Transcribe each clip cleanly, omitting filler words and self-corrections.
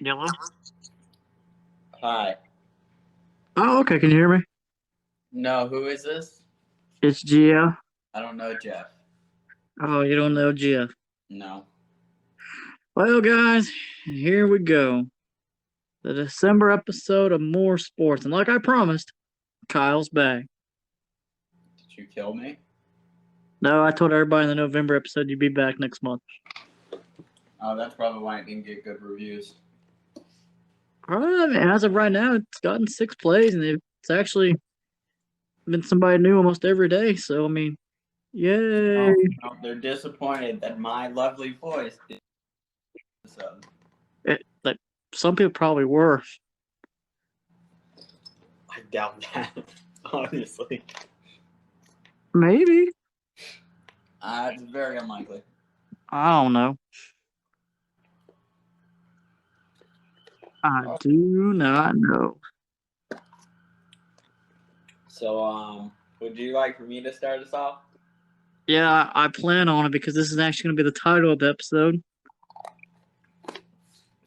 Yellow? Hi. Oh, okay. Can you hear me? No, who is this? It's Gia. I don't know Jeff. Oh, you don't know Gia. No. Well, guys, here we go. The December episode of More Sports. And like I promised, Kyle's back. Did you kill me? No, I told everybody in the November episode you'd be back next month. Oh, that's probably why it didn't get good reviews. I mean, as of right now, it's gotten 6 plays, and it's actually been somebody new almost every day. So, I mean, yay. No, they're disappointed that my lovely voice did so. Like, some people probably were. I doubt that, honestly. Maybe. It's very unlikely. I don't know. I do not know. So, would you like for me to start us off? Yeah, I plan on it because this is actually going to be the title of the episode.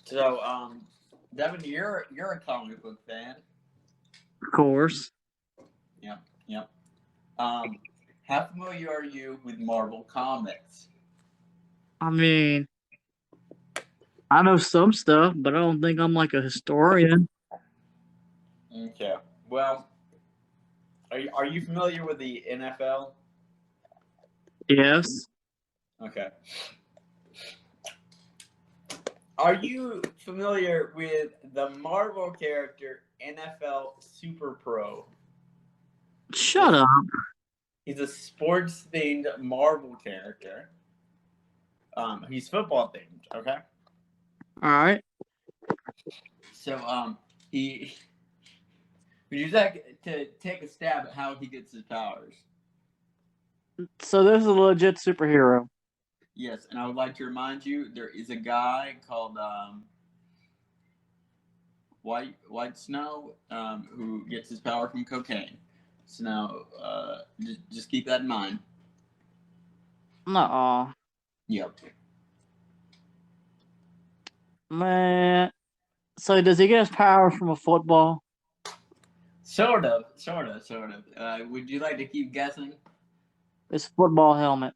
So, Devin, you're a comic book fan. Of course. Yep. How familiar are you with Marvel Comics? I mean, I know some stuff, but I don't think I'm like a historian. Okay. Well, are you familiar with the NFL? Yes. Okay. Are you familiar with the Marvel character NFL Super Pro? Shut up. He's a sports-themed Marvel character. He's football-themed, okay? All right. So, would you like to take a stab at how he gets his powers? So this is a legit superhero. Yes, and I would like to remind you, there is a guy called White Snow who gets his power from cocaine. So now, just keep that in mind. Nuh-uh. Yep. Man. So does he get his power from a football? Sort of. Would you like to keep guessing? His football helmet.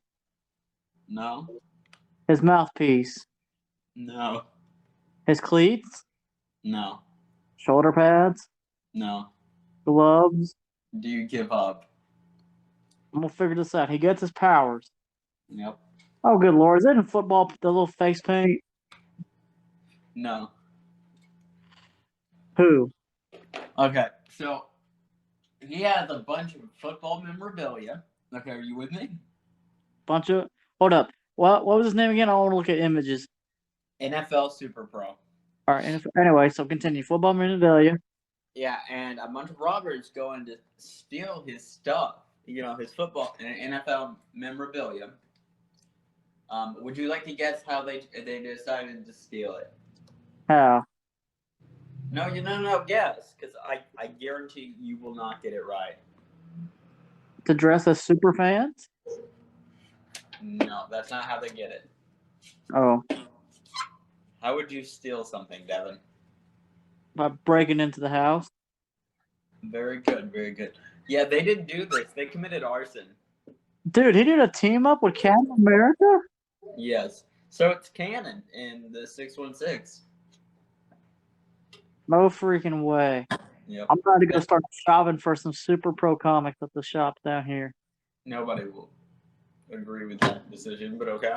No. His mouthpiece. No. His cleats. No. Shoulder pads. No. Gloves. Do you give up? I'm going to figure this out. He gets his powers. Yep. Oh, good Lord. Is that in football, the little face paint? No. Who? Okay, so he has a bunch of football memorabilia. Okay, are you with me? Bunch of... Hold up. What was his name again? I want to look at images. NFL Super Pro. All right. Anyway, so continue. Football memorabilia. Yeah, and a bunch of robbers going to steal his stuff. You know, his football and NFL memorabilia. Would you like to guess how they decided to steal it? How? No, guess, because I guarantee you will not get it right. To dress as super fans? No, that's not how they get it. Oh. How would you steal something, Devin? By breaking into the house? Very good. Yeah, they didn't do this. They committed arson. Dude, he did a team up with Captain America? Yes. So it's canon in the 616. No freaking way. Yep. I'm about to go start shopping for some Super Pro comics at the shop down here. Nobody will agree with that decision, but okay.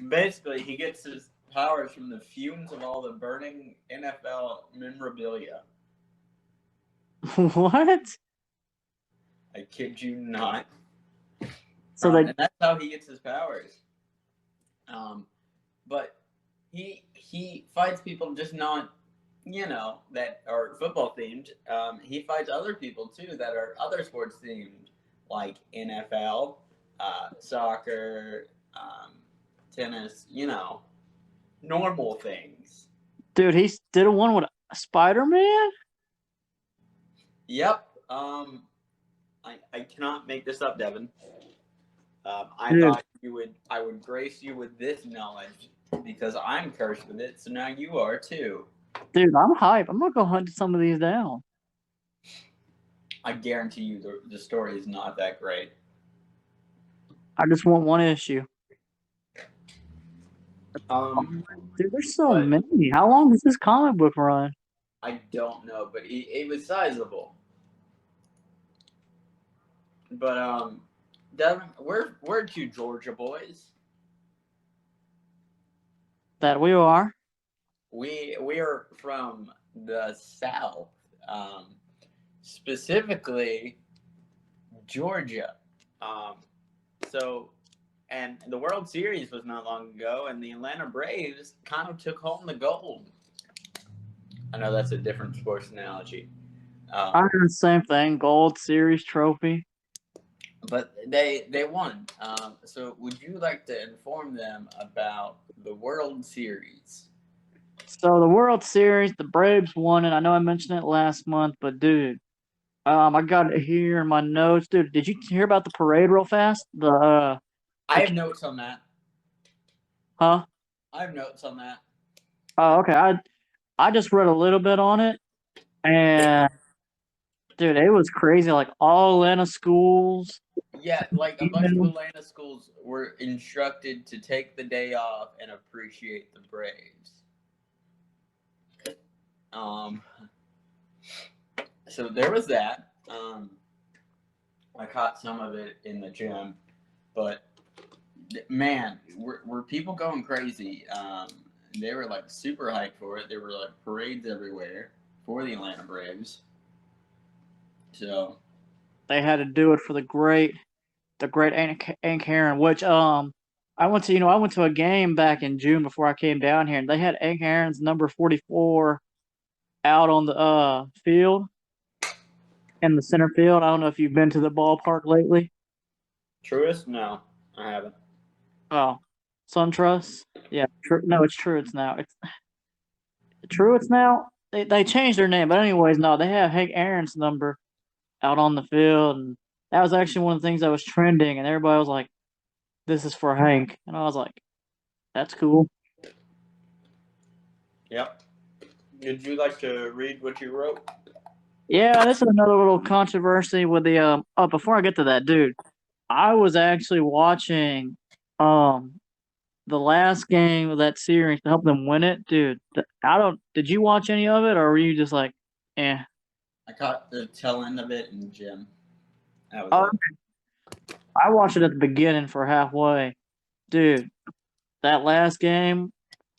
Basically, he gets his powers from the fumes of all the burning NFL memorabilia. What? I kid you not. So and that's how he gets his powers. But he fights people just not, that are football themed. He fights other people too that are other sports themed, like NFL, soccer, tennis. Normal things. Dude, he did one with Spider-Man? Yep. I cannot make this up, Devin. I thought I would grace you with this knowledge because I'm cursed with it, so now you are too. Dude, I'm hype. I'm gonna go hunt some of these down. I guarantee you the story is not that great. I just want one issue. Dude, there's so But many. How long does this comic book run? I don't know, but it was sizable. But Devin, we're two Georgia boys. That we are. We are from the South, specifically Georgia. Um, so, and the World Series was not long ago, and the Atlanta Braves kind of took home the gold. I know that's a different sports analogy. I did the same thing. Gold Series trophy. But they won. So would you like to inform them about the World Series? So the World Series, the Braves won it. I know I mentioned it last month, but dude, I got it here in my notes, dude. Did you hear about the parade real fast? I have notes on that. Huh? I have notes on that. Oh, okay. I just read a little bit on it, and dude, it was crazy. Like all Atlanta schools. Yeah, like a bunch of Atlanta schools were instructed to take the day off and appreciate the Braves. So there was that. I caught some of it in the gym, but man, were people going crazy? They were like super hyped for it. There were like parades everywhere for the Atlanta Braves. So They had to do it for the great Hank Aaron, which I went to a game back in June before I came down here, and they had Hank Aaron's number 44 out on the field in the center field. I don't know if you've been to the ballpark lately. Truist? No, I haven't. Oh, SunTrust? Yeah, no, it's Truist now. It's Truist now. They changed their name, but anyways, no, they have Hank Aaron's number out on the field, and that was actually one of the things that was trending, and everybody was like, "This is for Hank," and I was like, "That's cool." Yep. Would you like to read what you wrote? Yeah, this is another little controversy with the. Oh, before I get to that, dude, I was actually watching um the last game of that series to help them win it, dude. I don't. Did you watch any of it, or were you just like, eh? I caught the tail end of it in the gym. That was Oh, it. I watched it at the beginning for halfway, dude. That last game,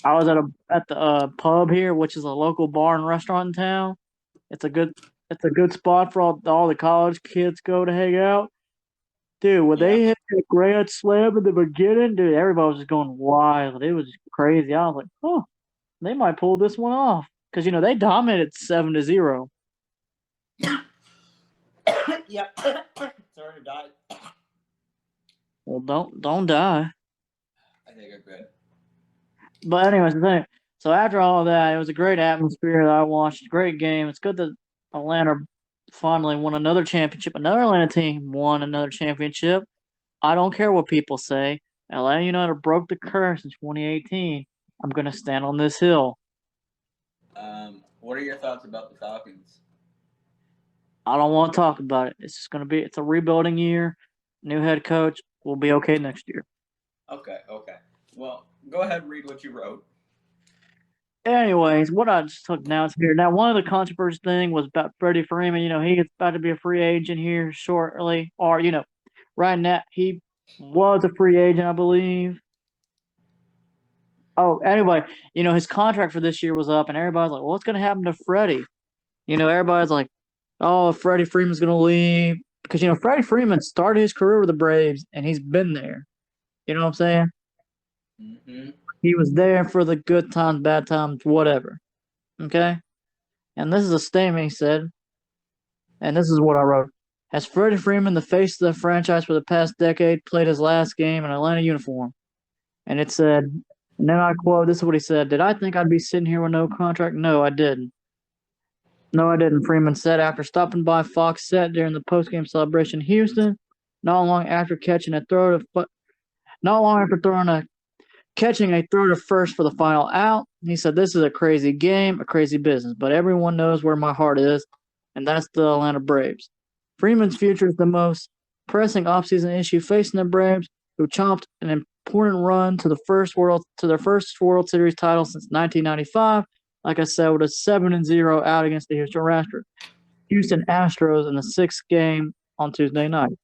I was at the pub here, which is a local bar and restaurant in town. It's a good spot for all the college kids go to hang out. Dude, when they Yeah. hit that grand slam in the beginning, dude, everybody was just going wild. It was crazy. I was like, oh, they might pull this one off. Because, they dominated 7-0. Yep. Sorry to die. Well, don't die. I think I'm good. But anyways, the thing. So after all of that, it was a great atmosphere that I watched. Great game. It's good that Atlanta finally won another championship. Another Atlanta team won another championship. I don't care what people say. Atlanta United broke the curse in 2018. I'm gonna stand on this hill. What are your thoughts about the Falcons? I don't want to talk about it. It's a rebuilding year. New head coach. We'll be okay next year. Okay. Well, go ahead and read what you wrote. Anyways, what I just took now is here. Now, one of the controversial thing was about Freddie Freeman. He is about to be a free agent here shortly, or right now he was a free agent, I believe. Oh, anyway, his contract for this year was up, and everybody's like, "Well, what's going to happen to Freddie?" Everybody's like, "Oh, Freddie Freeman's going to leave," because Freddie Freeman started his career with the Braves, and he's been there. You know what I'm saying? Mm-hmm. He was there for the good times, bad times, whatever. Okay? And this is a statement he said, and this is what I wrote. Has Freddie Freeman, the face of the franchise for the past decade, played his last game in an Atlanta uniform? And it said, and then I quote, this is what he said. Did I think I'd be sitting here with no contract? No, I didn't. No, I didn't, Freeman said after stopping by Fox set during the postgame celebration in Houston, not long after throwing a catching a throw to first for the final out. He said, "This is a crazy game, a crazy business, but everyone knows where my heart is, and that's the Atlanta Braves. Freeman's future is the most pressing offseason issue facing the Braves, who chomped an important run to their first World Series title since 1995. Like I said, with a 7-0 out against the Houston Astros in the sixth game on Tuesday night.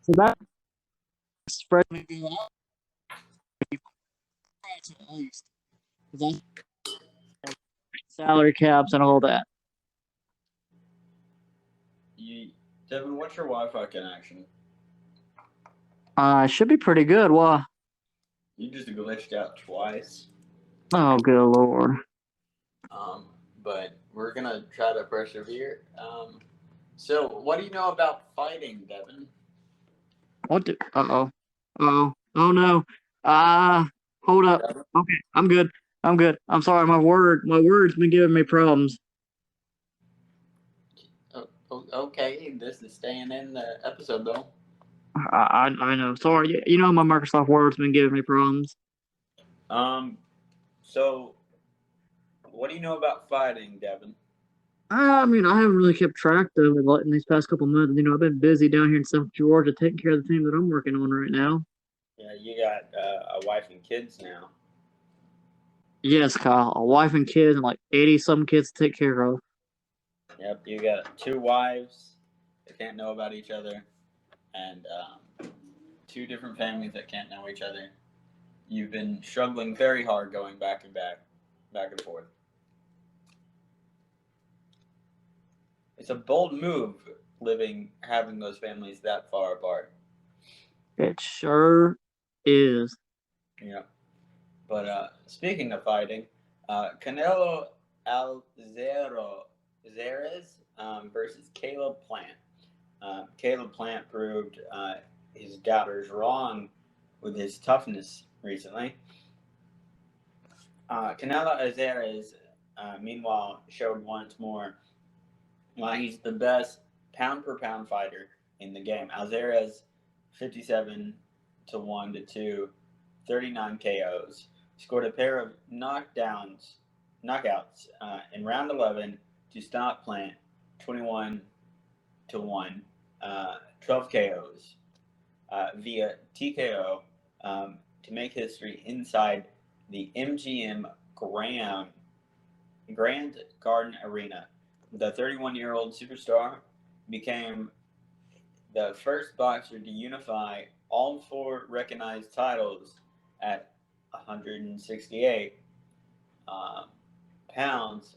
So that spread me out at least. Salary caps and all that. Devin, what's your Wi-Fi connection? It should be pretty good. Why? You just glitched out twice. Oh, good lord. But we're gonna try to persevere. So what do you know about fighting, Devin? Oh no. Hold up. Devin? Okay, I'm good. I'm sorry, my word's been giving me problems. Okay, this is staying in the episode though. I know. Sorry. You know my Microsoft Word's been giving me problems. So what do you know about fighting, Devin? I mean, I haven't really kept track of it in these past couple months. I've been busy down here in South Georgia taking care of the team that I'm working on right now. Yeah, you got a wife and kids now. Yes, Kyle. A wife and kids and like 80-some kids to take care of. Yep, you got 2 wives that can't know about each other, and 2 different families that can't know each other. You've been struggling very hard going back and forth. It's a bold move having those families that far apart. It sure is. Yeah. But speaking of fighting, Canelo Alvarez versus Caleb Plant. Caleb Plant proved his doubters wrong with his toughness recently. Canelo Alvarez, meanwhile, showed once more why he's the best pound-per-pound fighter in the game. Alvarez, 57-1 to 2, 39 KOs. Scored a pair of knockouts in round 11 to stop Plant, 21-1, 12 KOs via TKO to make history inside the MGM Grand Garden Arena. The 31-year-old superstar became the first boxer to unify all 4 recognized titles at 168 pounds,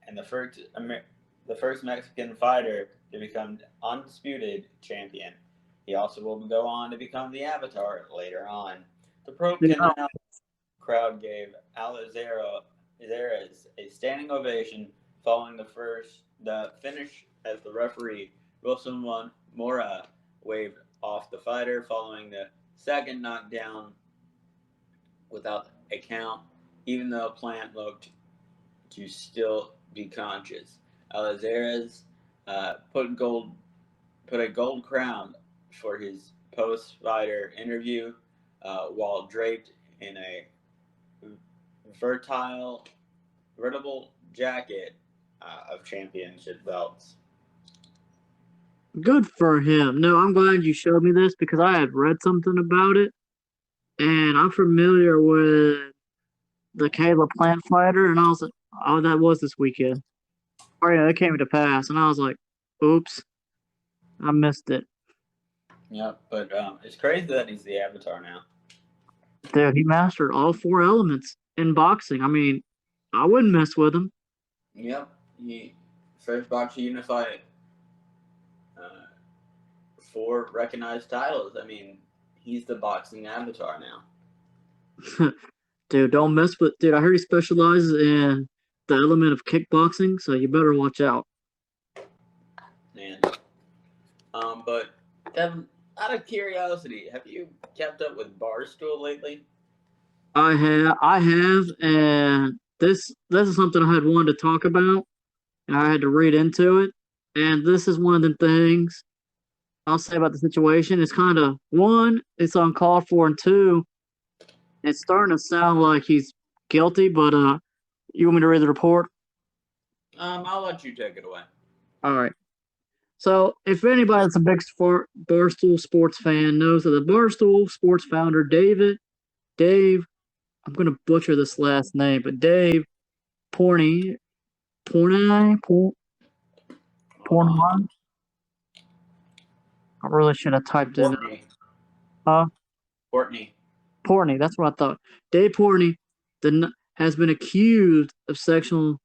and the first Mexican fighter to become undisputed champion. He also will go on to become the Avatar later on. The pro Canal crowd gave Alvarez a standing ovation following the finish, as the referee Wilson Mora waved off the fighter following the second knockdown without a count, even though Plant looked to still be conscious. Alvarez put a gold crown for his post-fighter interview while draped in a vertible jacket of championship belts. Good for him. No, I'm glad you showed me this because I had read something about it, and I'm familiar with the Caleb Plant fighter, and I was like, oh, that was this weekend. Oh yeah, that came to pass, and I was like, oops, I missed it. Yep, but it's crazy that he's the Avatar now. Dude, he mastered all 4 elements in boxing. I mean, I wouldn't mess with him. Yep, he first boxer unified 4 recognized titles. I mean, he's the boxing Avatar now. Dude, don't mess with. Dude, I heard he specializes in the element of kickboxing, so you better watch out. Man. But Devin, out of curiosity, have you kept up with Barstool lately? I have, and this is something I had wanted to talk about, and I had to read into it, and this is one of the things I'll say about the situation. It's kind of, 1, it's uncalled for, and 2, It's starting to sound like he's guilty, but you want me to read the report? I'll let you take it away. All right. So, if anybody that's a big Barstool Sports fan knows that the Barstool Sports founder, Dave, I'm going to butcher this last name, but Dave Portnoy, Portnoy, Portnoy. I really should have typed it. Huh? Courtney. Portnoy, that's what I thought. Dave Portnoy has been accused of sexual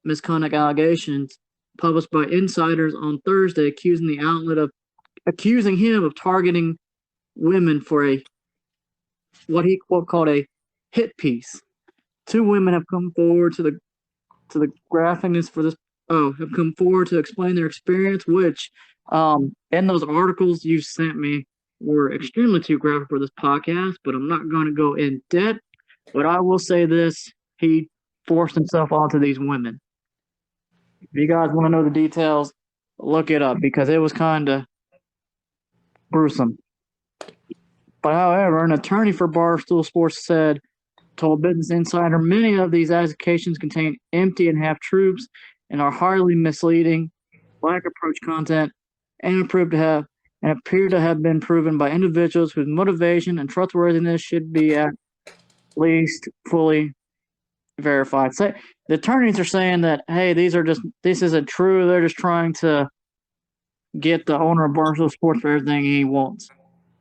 misconduct allegations published by insiders on Thursday, accusing him of targeting women for what he called a hit piece. Two women have come forward to the graphicness for this. Oh, have come forward to explain their experience, which in those articles you sent me were extremely too graphic for this podcast. But I'm not going to go in depth. But I will say this: he forced himself onto these women. If you guys want to know the details, look it up because it was kind of gruesome. But however, an attorney for Barstool Sports told Business Insider many of these accusations contain empty and half truths and are highly misleading, lack approach content, and appear to have been proven by individuals whose motivation and trustworthiness should be at least fully verified. So the attorneys are saying that, hey, this isn't true. They're just trying to get the owner of Barstool Sports for everything he wants.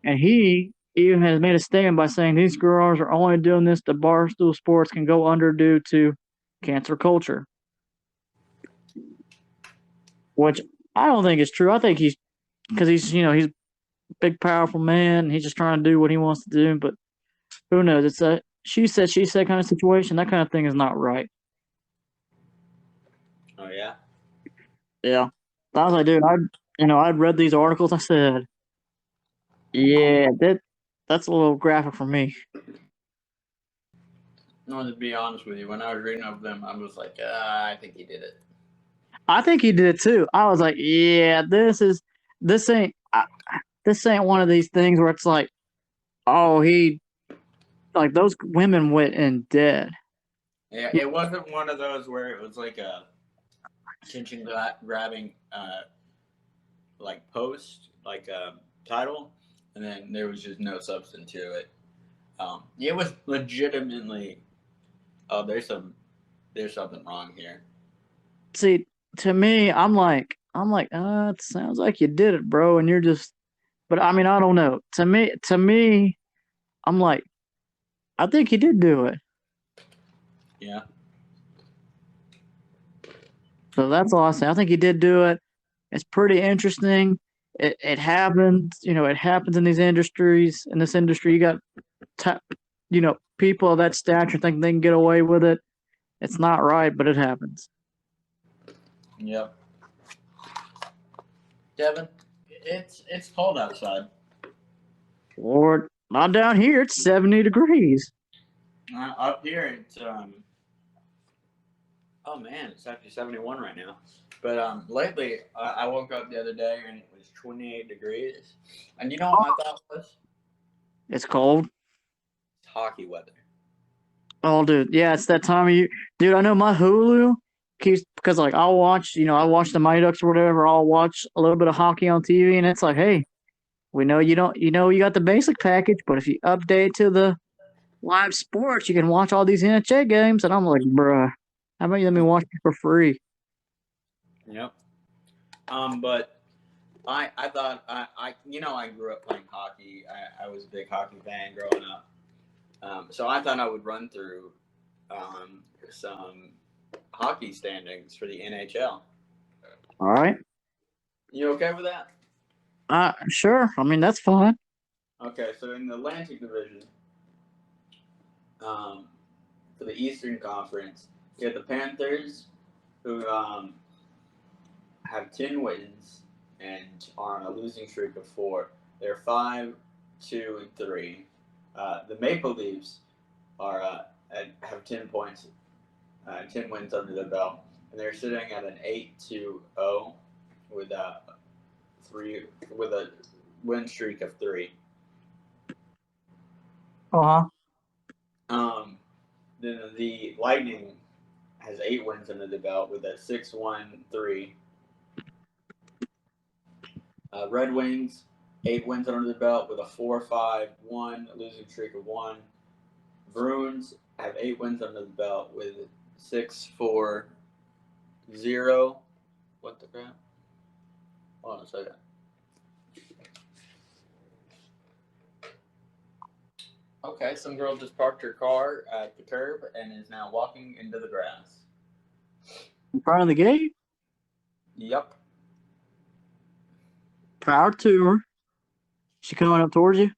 And he even has made a statement by saying these girls are only doing this to Barstool Sports can go under due to cancer culture. Which I don't think is true. I think he's a big, powerful man. And he's just trying to do what he wants to do. But who knows? It's a she said kind of situation. That kind of thing is not right. Oh yeah. Yeah. I was like, dude, I'd read these articles. I said, yeah, that's a little graphic for me. No, to be honest with you, when I was reading of them, I was like, I think he did it. I think he did too. I was like, yeah, this ain't one of these things where it's like, oh, like those women went in dead. Yeah, it wasn't one of those where it was like a attention grabbing like post, like a title, and then there was just no substance to it. It was legitimately, oh, there's something wrong here. See, to me, I'm like, it sounds like you did it, bro, and you're just. But I mean, I don't know. To me, I'm like, I think he did do it. Yeah. So that's all I say. I think he did do it. It's pretty interesting. It happens, it happens in these industries. In this industry, you got, people of that stature think they can get away with it. It's not right, but it happens. Yep. Devin, it's cold outside. Lord, not down here. It's 70 degrees. Up here, it's oh man, it's actually 71 right now. But lately, I woke up the other day and it was 28 degrees. And you know what my thought was? It's cold. It's hockey weather. Oh, dude, yeah, it's that time of year. Dude, I know my Hulu keeps because like I watch the Mighty Ducks or whatever. I'll watch a little bit of hockey on TV, and it's like, hey, we know you don't, you got the basic package, but if you update to the live sports, you can watch all these NHL games. And I'm like, bruh, how about you let me watch it for free? Yep. But I thought I grew up playing hockey. I was a big hockey fan growing up. So I thought I would run through some hockey standings for the NHL. All right. You okay with that? Sure. I mean, that's fine. Okay, so in the Atlantic Division, for the Eastern Conference, you have the Panthers, who have 10 wins and are on a losing streak of 4. They're 5, 2, and 3. The Maple Leafs have 10 points, 10 wins under their belt, and they're sitting at an 8-2-0 with a win streak of 3. Uh huh. Then the Lightning has 8 wins under the belt with a 6-1-3. Red Wings, 8 wins under the belt with a 4-5-1 losing streak of 1. Bruins have 8 wins under the belt with 6-4-0. What the crap? Hold on a second. Okay, some girl just parked her car at the curb and is now walking into the grass. In front of the gate? Yep. Power to her. She coming up towards you?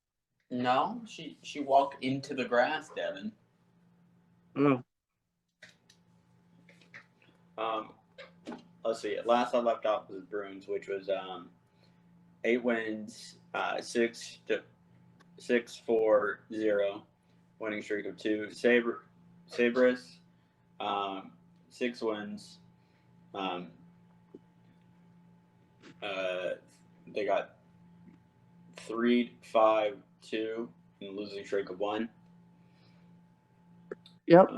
No, she walked into the grass, Devin. Oh. Let's see. Last I left off was Bruins, which was 8 wins, 6-4-0, winning streak of 2. Sabres, 6 wins. They got 3-5-2 and losing streak of 1. Yep.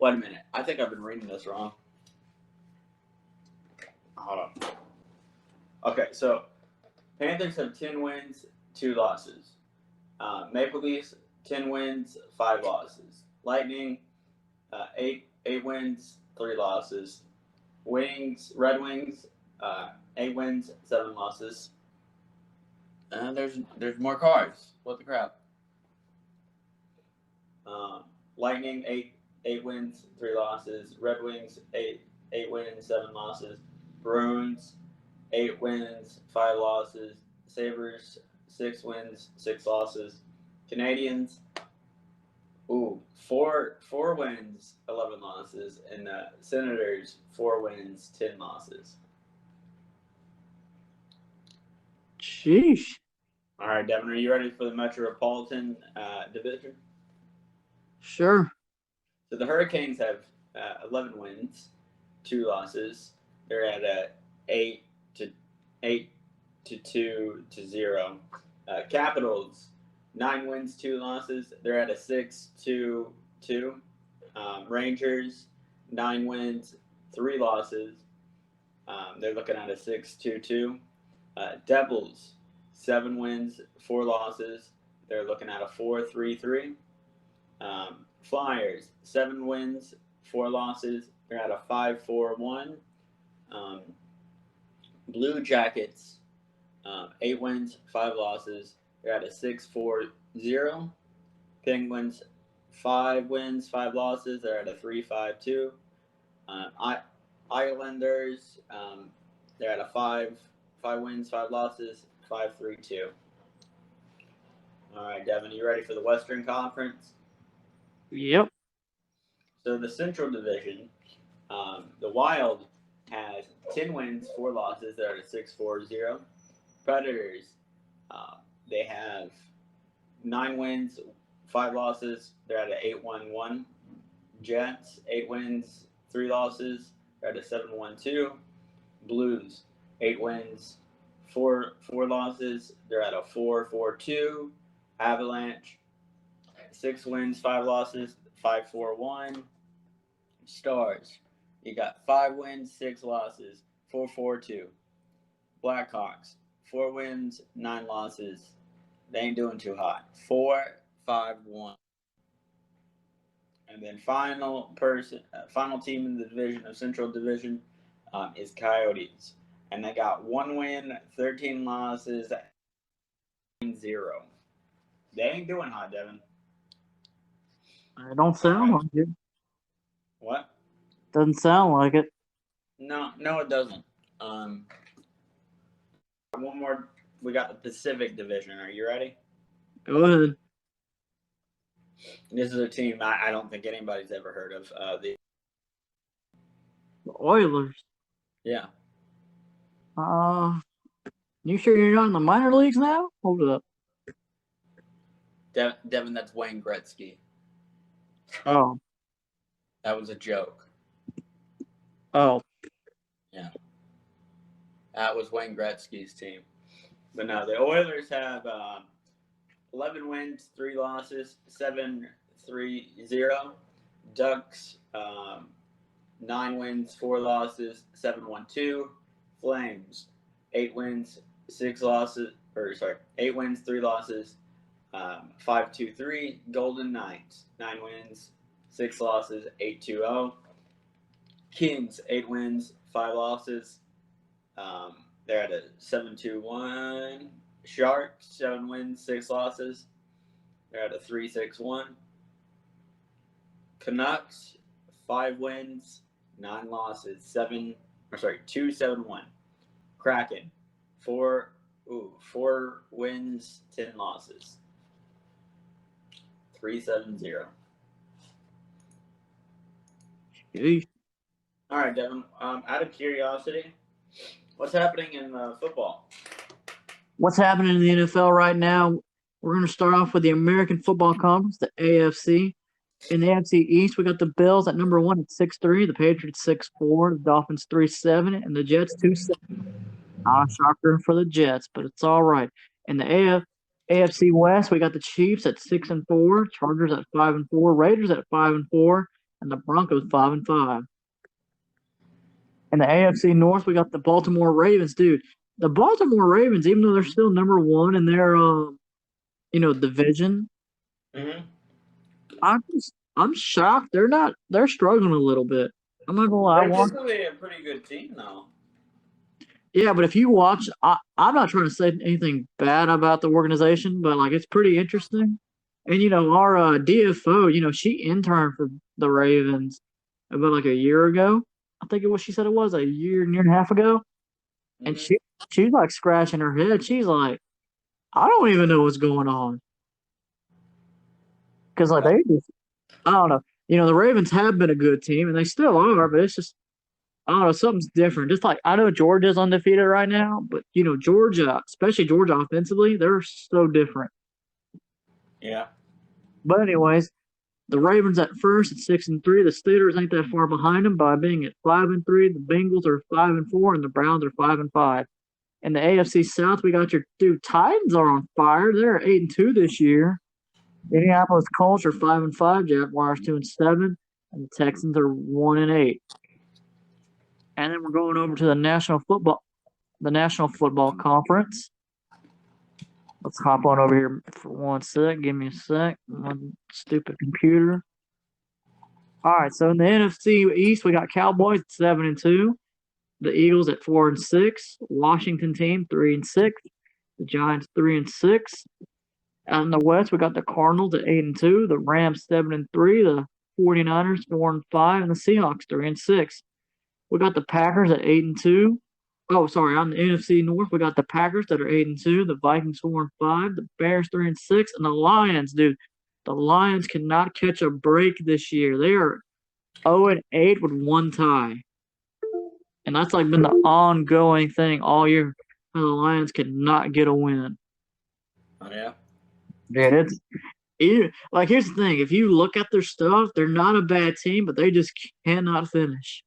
Wait a minute. I think I've been reading this wrong. Hold on. Okay, so Panthers have 10 wins, 2 losses. Maple Leafs, 10 wins, 5 losses. Lightning, 8 wins, 3 losses. Red Wings, 8 wins, 7 losses. There's more cards. What the crap? Lightning, 8 wins, 3 losses. Red Wings, 8 wins, 7 losses. Bruins, 8 wins, 5 losses. Sabres, 6 wins, 6 losses. Canadians, 4 wins, 11 losses. And Senators, 4 wins, 10 losses. Sheesh. All right, Devin, are you ready for the Metropolitan Division? Sure. So the Hurricanes have 11 wins, 2 losses. They're at 8-2-0. Capitals, 9 wins, 2 losses. They're at a 6-2-2. Rangers, 9 wins, 3 losses. They're looking at a 6-2-2. Devils, 7 wins, 4 losses. They're looking at a 4-3-3. Flyers, 7 wins, 4 losses. They're at a 5-4-1. Blue Jackets, 8 wins, 5 losses. They're at a 6-4-0. Penguins, 5 wins, 5 losses. They're at a 3-5-2. Islanders, they're at a 5 wins, 5 losses, 5-3-2. All right, Devin, you ready for the Western Conference? Yep. So the Central Division, the Wild has 10 wins, 4 losses. They're at a 6-4-0. Predators, they have 9 wins, 5 losses. They're at a 8-1-1. Jets, 8 wins, 3 losses. They're at a 7-1-2. Blues, 8 wins, 4 losses. They're at a 4-4-2. Avalanche, 6 wins, 5 losses, 5-4-1. Stars, you got 5 wins, 6 losses, 4-4-2. Blackhawks, 4 wins, 9 losses. They ain't doing too hot. 4-5-1. And then final team in the division of Central Division is Coyotes, and they got 1 win, 13 losses, 0. They ain't doing hot, Devin. It don't sound like it. What? Doesn't sound like it. No, it doesn't. One more. We got the Pacific Division. Are you ready? Go ahead. This is a team I don't think anybody's ever heard of. The Oilers. Yeah. You sure you're not in the minor leagues now? Hold it up. Devin, that's Wayne Gretzky. Oh. That was a joke. Oh. Yeah. That was Wayne Gretzky's team. But no, the Oilers have 11 wins, 3 losses, 7-3-2 3-0. Ducks, 9 wins, 4 losses, 7-1-2. Flames, 8 wins, 6 losses, 8 wins, 3 losses, 5-2-3. Golden Knights, 9 wins, 6 losses, 8-2-0. Kings, 8 wins, 5 losses. They're at a 7-2-1. Sharks, 7 wins, 6 losses. They're at a 3-6-1. Canucks, 5 wins, 9 losses, 2-7-1. Kraken, 4 wins, 10 losses, 3-7-0. All right, Devin. Out of curiosity, what's happening in football? What's happening in the NFL right now? We're going to start off with the American Football Conference, the AFC. In the AFC East, we got the Bills at number 1 at 6-3, the Patriots 6-4, the Dolphins 3-7, and the Jets 2-7. Not a shocker for the Jets, but it's all right. In the AFC West, we got the Chiefs at 6-4, Chargers at 5-4, Raiders at 5-4, and the Broncos 5-5. In the AFC North, we got the Baltimore Ravens, dude. The Baltimore Ravens, even though they're still number 1 in their division, I'm shocked. They're struggling a little bit. I'm not gonna lie. They're typically a pretty good team, though. Yeah, but if you watch, I'm not trying to say anything bad about the organization, but like it's pretty interesting. And our DFO, she interned for the Ravens about like a year ago. I think she said it was a year and a half ago. And she's like scratching her head. She's like, I don't even know what's going on. Because like they just, I don't know. The Ravens have been a good team, and they still are, but it's just, I don't know, something's different. Just like, I know Georgia's undefeated right now, but, Georgia, especially Georgia offensively, they're so different. Yeah. But anyways, the Ravens at first at 6-3. The Steelers ain't that far behind them by being at 5-3. The Bengals are 5-4, and the Browns are 5-5. In the AFC South, we got your Titans are on fire. They're 8-2 this year. Indianapolis Colts are 5-5. Jaguars 2-7, and the Texans are 1-8. And then we're going over to the National Football Conference. Let's hop on over here for 1 sec. Give me a sec. My stupid computer. All right, so in the NFC East, we got Cowboys at 7-2, the Eagles at 4-6, Washington team 3-6, the Giants 3-6. Out in the West, we got the Cardinals at 8-2, the Rams 7-3, the 49ers 4-5, and the Seahawks 3-6. We got the Packers at 8-2. Oh, sorry, on the NFC North, we got the Packers that are 8-2, the Vikings 4-5, the Bears 3-6, and the Lions, dude. The Lions cannot catch a break this year. They are 0-8 with 1 tie. And that's like been the ongoing thing all year. The Lions cannot get a win. Oh, yeah? Yeah, here's the thing. If you look at their stuff, they're not a bad team, but they just cannot finish.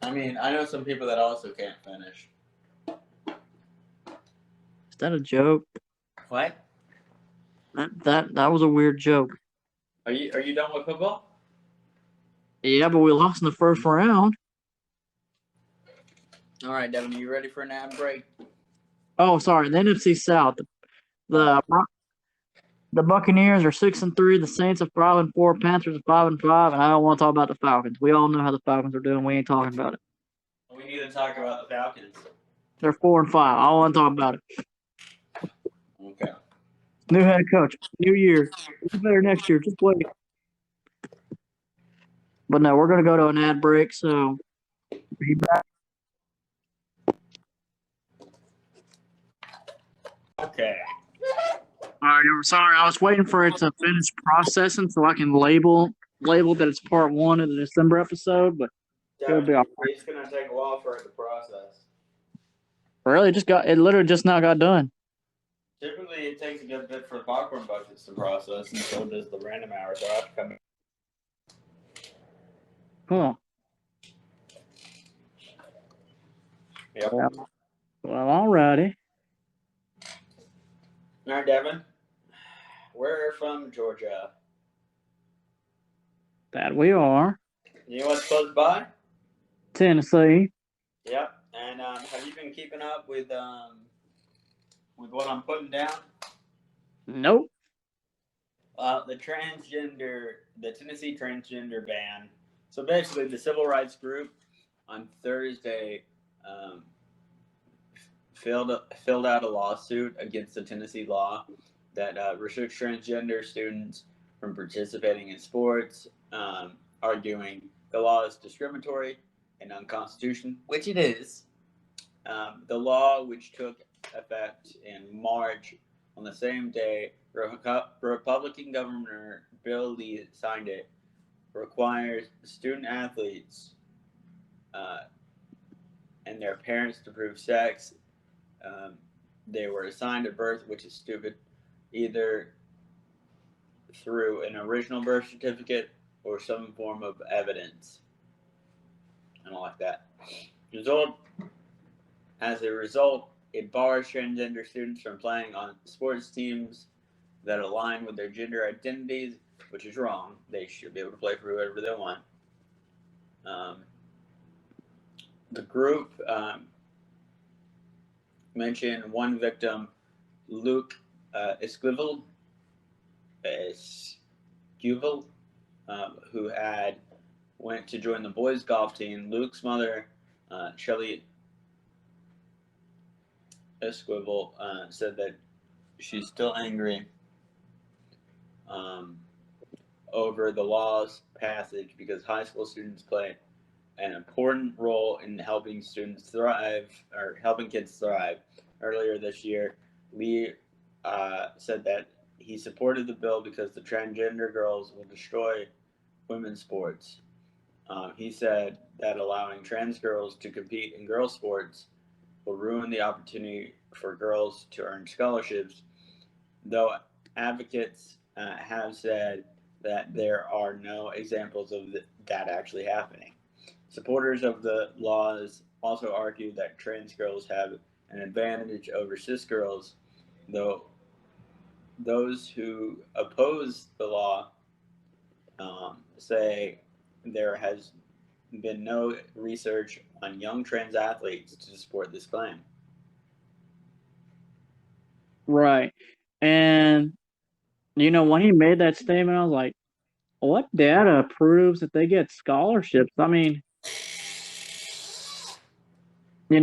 I mean, I know some people that also can't finish. Is that a joke? What? That was a weird joke. Are you done with football? Yeah, but we lost in the first round. All right, Devin, are you ready for an ad break? Oh, sorry. The NFC South. The Buccaneers are 6-3. The Saints are 5-4. Panthers are 5-5. And I don't want to talk about the Falcons. We all know how the Falcons are doing. We ain't talking about it. We need to talk about the Falcons. They're 4-5. I don't want to talk about it. Okay. New head coach. New year. It's better next year. Just wait. But no, we're going to go to an ad break. So be back. Okay. All right, I'm sorry. I was waiting for it to finish processing so I can label that it's part 1 of the December episode, but it'll be all right. It's going to take a while for it to process. Really? It literally just now got done. Typically, it takes a good bit for the popcorn buckets to process, and so does the random hours. So I have to come in. Cool. Yep. Well, all righty. All right, Devin. We're from Georgia. That we are. You know what's close by? Tennessee. Yep. And have you been keeping up with what I'm putting down? Nope. The Tennessee transgender ban. So basically, the civil rights group on Thursday filled out a lawsuit against the Tennessee law that restricts transgender students from participating in sports, arguing the law is discriminatory and unconstitutional, which it is. The law, which took effect in March, on the same day Republican Governor Bill Lee signed it, requires student athletes and their parents to prove sex they were assigned at birth, which is stupid, either through an original birth certificate or some form of evidence. I don't like that. As a result, it bars transgender students from playing on sports teams that align with their gender identities, which is wrong. They should be able to play for whoever they want. The group mentioned one victim, Luke Esquivel, who had went to join the boys' golf team. Luke's mother, Shelly Esquivel, said that she's still angry over the law's passage because high school students play an important role in helping students thrive or helping kids thrive. Earlier this year, Lee said that he supported the bill because the transgender girls will destroy women's sports. He said that allowing trans girls to compete in girls' sports will ruin the opportunity for girls to earn scholarships, though advocates have said that there are no examples of that actually happening. Supporters of the laws also argue that trans girls have an advantage over cis girls, though those who oppose the law say there has been no research on young trans athletes to support this claim. Right. And, when he made that statement, I was like, what data proves that they get scholarships? I mean, he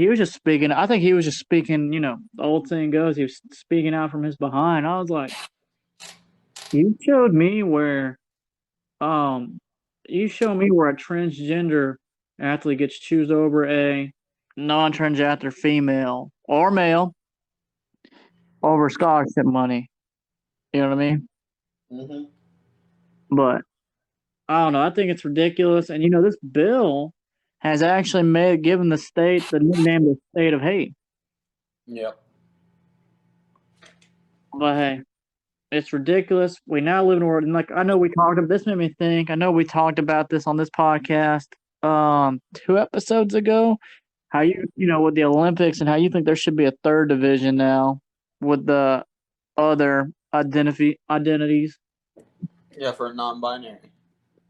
was just speaking. I think he was just speaking, the old saying goes, he was speaking out from his behind. I was like, you showed me where, you show me where a transgender athlete gets choose over a non-transgender female or male over scholarship money. You know what I mean? Mm-hmm. But I don't know. I think it's ridiculous. And this bill has actually given the state the nickname the state of hate. Yep. But hey, it's ridiculous. We now live in a world, and I know we talked about this. Made me think. I know we talked about this on this podcast 2 episodes ago. How with the Olympics and how you think there should be a third division now with the other identities. Yeah, for non-binary.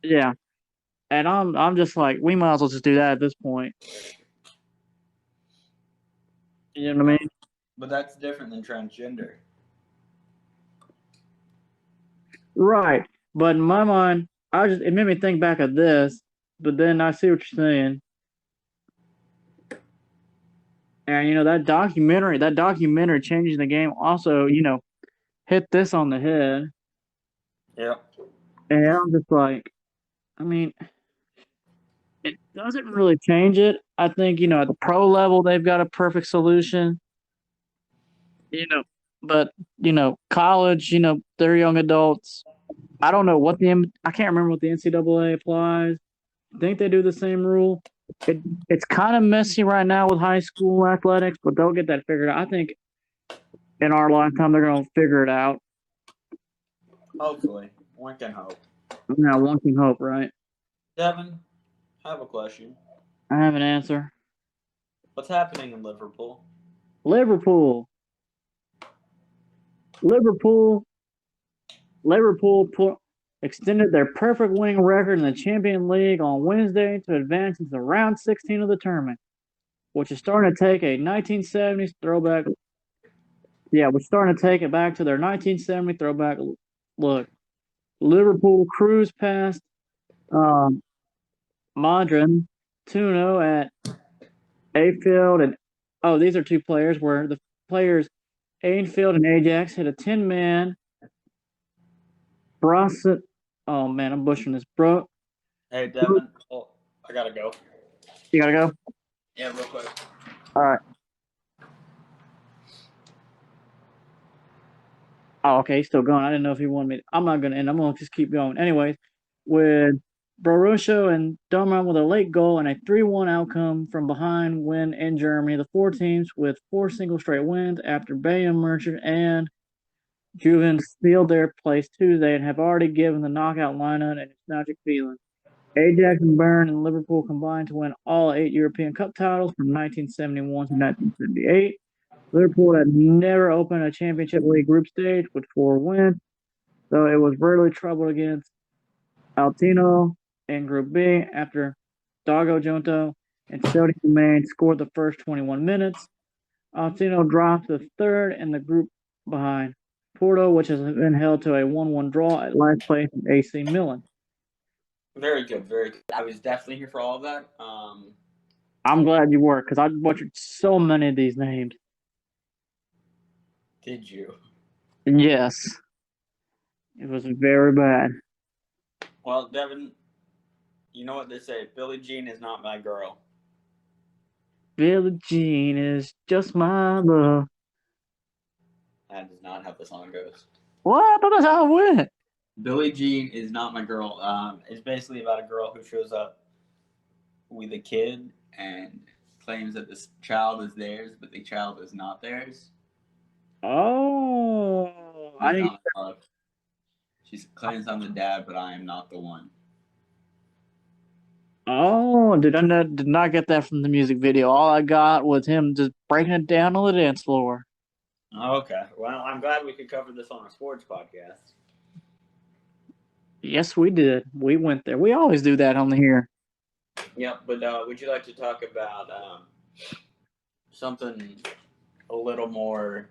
Yeah. And I'm just like, we might as well just do that at this point. You know what I mean? But that's different than transgender. Right. But in my mind, it made me think back of this, but then I see what you're saying. And that documentary Changing the Game also, hit this on the head. Yep. And I'm just like, I mean, it doesn't really change it. I think, at the pro level, they've got a perfect solution. But, college, they're young adults. I don't know I can't remember what the NCAA applies. I think they do the same rule. It's kind of messy right now with high school athletics, but they'll get that figured out. I think in our lifetime, they're going to figure it out. Hopefully. One can hope. Yeah, one can hope, right? Devin, I have a question. I have an answer. What's happening in Liverpool? Liverpool Liverpool extended their perfect winning record in the Champions League on Wednesday to advance into round 16 of the tournament, which is starting to take a 1970s throwback. Yeah, we're starting to take it back to their 1970 throwback look. Liverpool cruised past um, Modern 2-0 at Anfield, and these are two players where the players Anfield and Ajax hit a 10-man Brosset. Oh man, I'm butchering this, bro. Hey, Devin. Oh, I gotta go. You gotta go. Yeah, real quick. All right. Oh, okay, he's still going. I didn't know if he wanted me. I'm not gonna end. I'm gonna just keep going. Anyways, with Borussia and Dortmund with a late goal and a 3-1 outcome from behind win in Germany, the four teams with 4 single straight wins after Bayern Munich and Juventus sealed their place Tuesday and have already given the knockout lineup and nostalgic feeling. Ajax and Bayern and Liverpool combined to win all 8 European Cup titles from 1971 to 1978. Liverpool had never opened a Championship League group stage with 4 wins, though it was rarely troubled against Altino in Group B after Dago Junto and Sadio Mane scored the first 21 minutes. Altino dropped to third in the group behind Porto, which has been held to a 1-1 draw at last place in AC Milan. Very good, very good. I was definitely here for all of that. I'm glad you were, because I butchered so many of these names. Did you? Yes. It was very bad. Well, Devin, you know what they say. Billie Jean is not my girl. Billie Jean is just my love. That is not how the song goes. What? I thought that's how it went. Billie Jean is not my girl. It's basically about a girl who shows up with a kid and claims that this child is theirs, but the child is not theirs. Oh, I didn't. She claims I'm the dad, but I am not the one. Oh, did not get that from the music video. All I got was him just breaking it down on the dance floor. Okay. Well, I'm glad we could cover this on a sports podcast. Yes, we did. We went there. We always do that on here. Yeah, but would you like to talk about something a little more?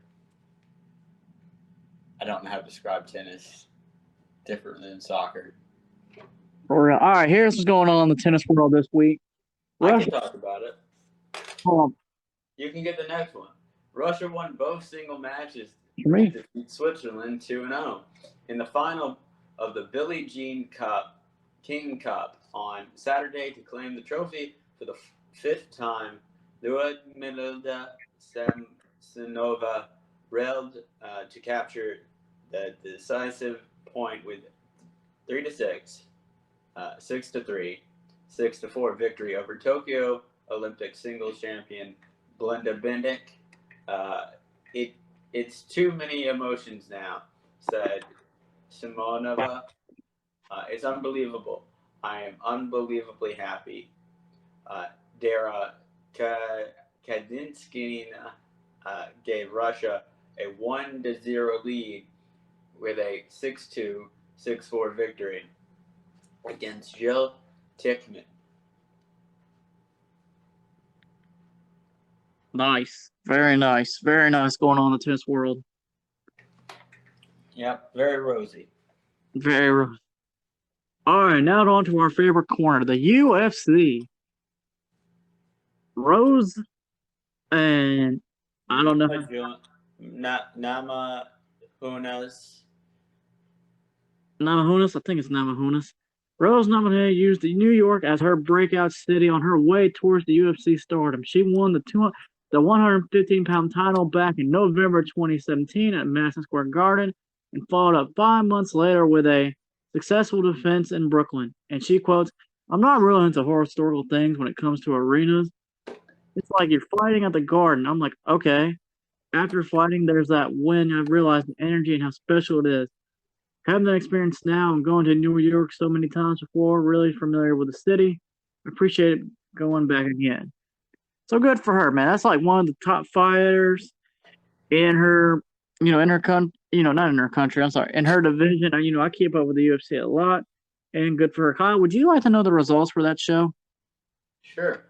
I don't know how to describe tennis different than soccer. For real. All right, here's what's going on in the tennis world this week. I can talk about it. Hold on. You can get the next one. Russia won both single matches For me. to defeat Switzerland 2-0 in the final of the Billie Jean Cup, King Cup, on Saturday to claim the trophy for the 5th time. Lyudmila Samsonova railed to capture the decisive point with 3-6, 6-3, 6-4 victory over Tokyo Olympic singles champion Glenda Bendick. It's too many emotions now, said Simonova. It's unbelievable. I am unbelievably happy. Dara Kadinskina gave Russia a 1-0 lead with a 6-2, 6-4 victory against Jill Tickman. Nice. Very nice. Very nice going on in the tennis world. Yep, very rosy. Very rosy. All right, now on to our favorite corner, the UFC. Rose and I don't know. Namajunas, I think it's Namajunas. Rose Namajunas used New York as her breakout city on her way towards the UFC stardom. She won the 115-pound title back in November 2017 at Madison Square Garden and followed up 5 months later with a successful defense in Brooklyn. And she quotes, "I'm not really into historical things when it comes to arenas. It's like you're fighting at the Garden." I'm like, okay. After fighting, there's that win. I've realized the energy and how special it is. Having that experience now and going to New York so many times before, really familiar with the city. I appreciate it going back again. So good for her, man. That's like one of the top fighters in her, in her not in her country. I'm sorry, in her division. I keep up with the UFC a lot, and good for her. Kyle, would you like to know the results for that show? Sure.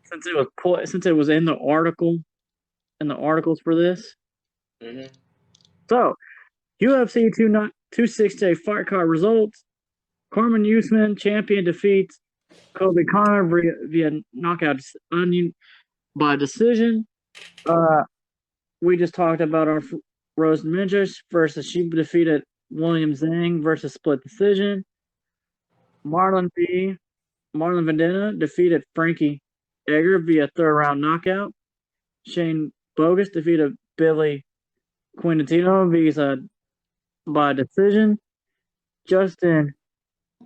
Since it was in the articles for this. Mm-hmm. So UFC 268 fight card results. Carmen Usman, champion, defeats Kobe Connor via knockout by decision. We just talked about our Rose Namajunas versus she defeated William Zhang versus split decision. Marlon Vendetta defeated Frankie Edgar via third round knockout. Shane Bogus defeated Billy Quintino via by decision. Justin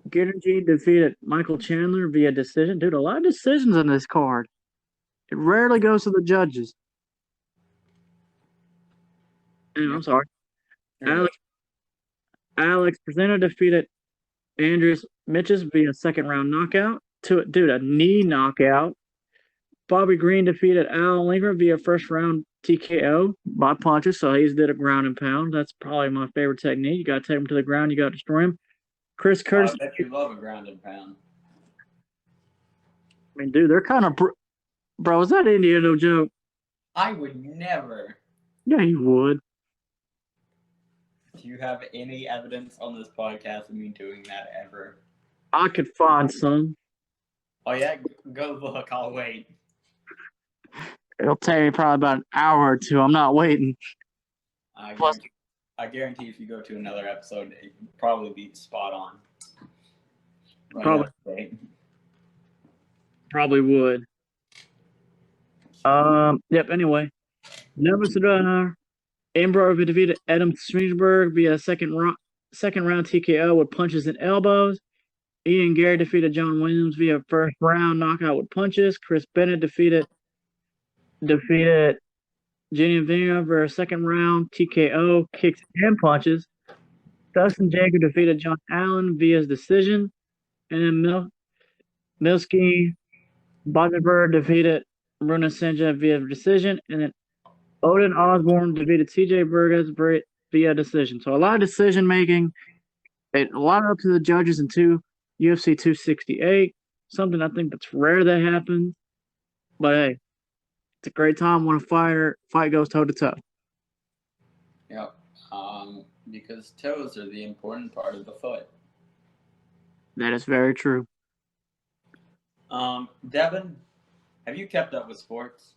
Gittergy defeated Michael Chandler via decision. Dude, a lot of decisions in this card. It rarely goes to the judges. I'm sorry. Alex Presenter defeated Andreas Mitchell via second round knockout. A knee knockout. Bobby Green defeated Al Linker via first round TKO by punches, so he's did a ground and pound. That's probably my favorite technique. You got to take him to the ground. You got to destroy him. Chris Curtis. I bet you love a ground and pound. I mean, dude, they're kind of bro. Is that Indian no joke? I would never. Yeah, you would. Do you have any evidence on this podcast of me doing that ever? I could find some. Oh yeah, go look. I'll wait. It'll take me probably about an hour or two. I'm not waiting. I guarantee if you go to another episode, it would probably be spot on. Probably would. Yep. Anyway, Never Ambrose defeated Adam Schmiesberg via second round TKO with punches and elbows. Ian Gary defeated John Williams via first round knockout with punches. Chris Bennett defeated Jenny Vega via second round TKO, kicks and punches. Dustin Jacob defeated John Allen via decision. And then Milski Bodenberg defeated Bruna Senja via decision. And then Odin Osborne defeated TJ Burgess via decision. So a lot of decision making. A lot up to the judges in UFC 268. Something I think that's rare that happens. But hey, it's a great time when a fight goes toe to toe. Yep. Because toes are the important part of the foot. That is very true. Devin, have you kept up with sports?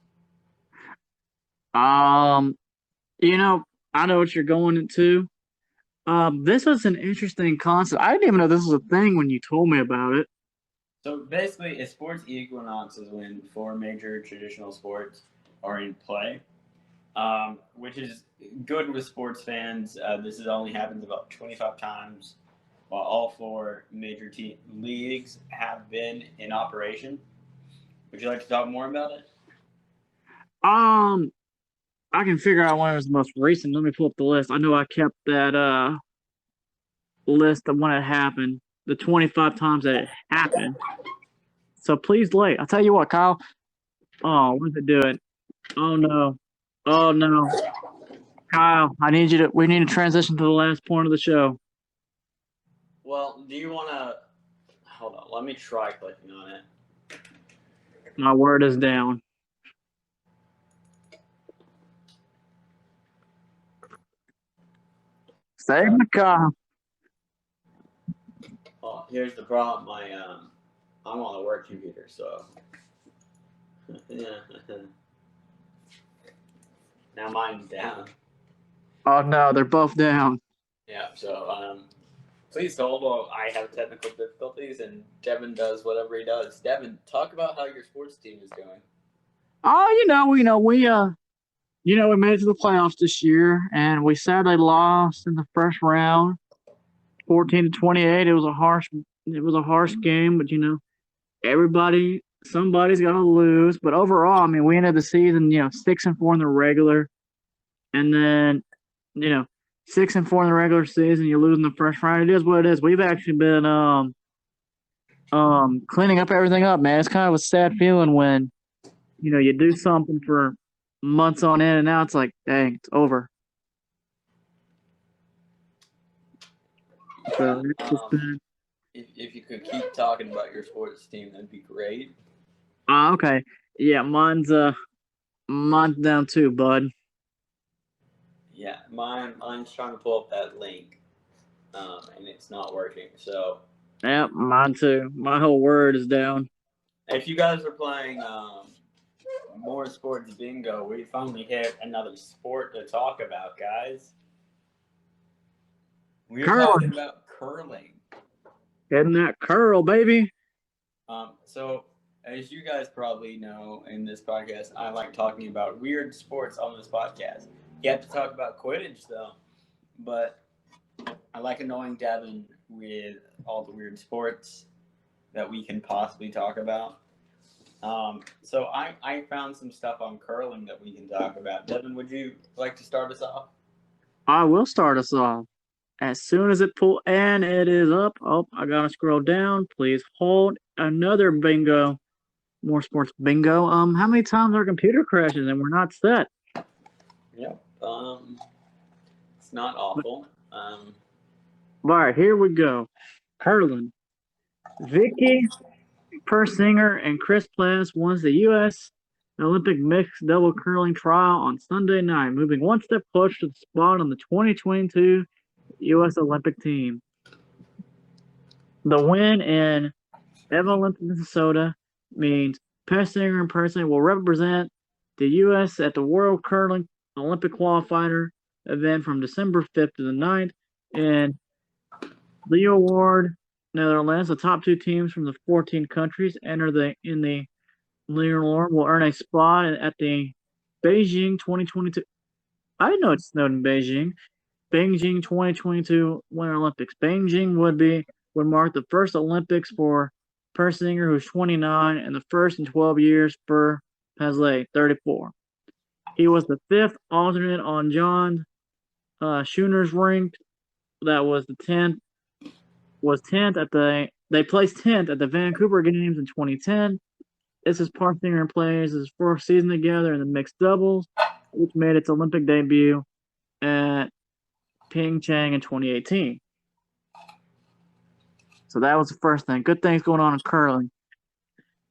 I know what you're going into. This was an interesting concept. I didn't even know this was a thing when you told me about it. So basically, a sports equinox is when 4 major traditional sports are in play, which is good with sports fans. This only happens about 25 times, while all 4 major leagues have been in operation. Would you like to talk more about it? I can figure out when it was the most recent. Let me pull up the list. I know I kept that list of when it happened, the 25 times that it happened. So please wait. I'll tell you what, Kyle. Oh, what's it doing? Oh no. Kyle, we need to transition to the last point of the show. Well, do you want to, hold on, let me try clicking on it. My word is down. Save my car. Well, here's the problem. I'm on the work computer, so now mine's down. Oh no, they're both down. Yeah. So please hold while I have technical difficulties and Devin does whatever he does. Devin, talk about how your sports team is doing. Oh, we made it to the playoffs this year, and we sadly lost in the first round, 14-28. It was a harsh game, but somebody's got to lose. But overall, I mean, we ended the season, 6-4 in the regular, and then, 6-4 in the regular season. You lose in the first round. It is what it is. We've actually been cleaning up everything up, man. It's kind of a sad feeling when, you do something for months on end, and now it's like, dang, it's over. So it's just Um, been if you could keep talking about your sports team, that'd be great. okay. Yeah, mine's down too, bud. Yeah, mine's trying to pull up that link, and it's not working. So Yep, mine too. My whole word is down. if you guys are playing more sports bingo, we finally hit another sport to talk about, guys. We're talking Curling, about curling. hitting that curl, baby. So as you guys probably know in this podcast, I like talking about weird sports on this podcast. You have to talk about Quidditch though, but I like annoying Devin with all the weird sports that we can possibly talk about. So I found some stuff on curling that we can talk about. Devin, would you like to start us off? I will start us off. As soon as it pull and it is up. Oh, I gotta scroll down. Please hold another bingo. More sports bingo. How many times our computer crashes and we're not set? Yep. It's not awful. Alright, here we go. Curling. Vicky Persinger and Chris Plass won the U.S. Olympic mixed double curling trial on Sunday night, moving one step closer to the spot on the 2022 U.S. Olympic team. The win in Evanston, Minnesota means Persinger and Persinger will represent the U.S. at the World Curling Olympic Qualifier event from December 5th to the 9th in Leeuwarden, Netherlands. The top two teams from the 14 countries enter in the Leeuwarden will earn a spot at the Beijing 2022. I didn't know it snowed in Beijing. Beijing 2022 Winter Olympics. Beijing would mark the first Olympics for Persinger, who's 29, and the first in 12 years for Pazlay, 34. He was the fifth alternate on John Schooner's rink. That was the 10th. Was 10th at they placed 10th at the Vancouver Games in 2010. This is Persinger and plays his first season together in the mixed doubles, which made its Olympic debut at Pyeongchang in 2018. So that was the first thing. Good things going on in curling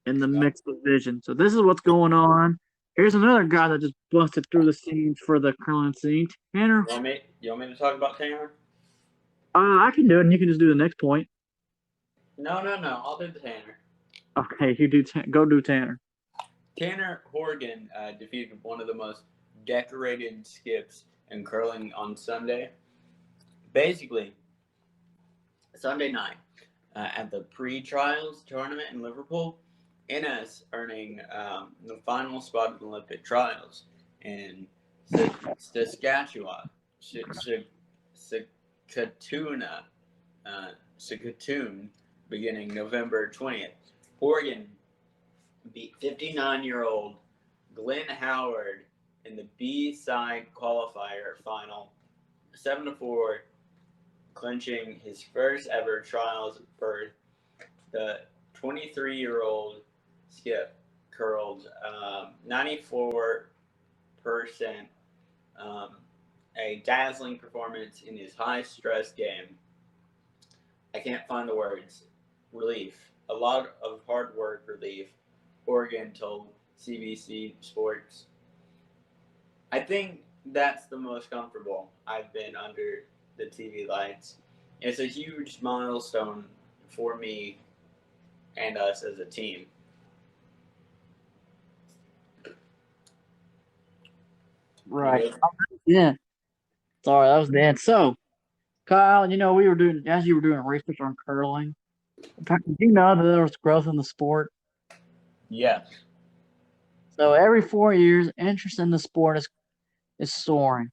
in the mixed division. So this is what's going on. Here's another guy that just busted through the scenes for the curling scene. Tanner. You want me to talk about Tanner? I can do it, and you can just do the next point. No. I'll do the Tanner. Okay, you do. Go do Tanner. Tanner Horgan defeated one of the most decorated skips in curling on Sunday. Basically, Sunday night at the pre-trials tournament in Liverpool, Ines earning the final spot at the Olympic trials in Saskatchewan, Saskatoon, beginning November 20th. Horgan beat 59-year-old Glenn Howard in the B-side qualifier final, 7-4, clinching his first ever trials berth. The 23-year-old skip curled 94%, a dazzling performance in his high-stress game. I can't find the words. Relief. A lot of hard work relief, Horgan told CBC Sports. I think that's the most comfortable I've been under the TV lights. It's a huge milestone for me and us as a team. Right. Yeah. Sorry, that was the end. So, Kyle, you know, as you were doing research on curling, in fact, did you know that there was growth in the sport? Yes. So every 4 years, interest in the sport is soaring.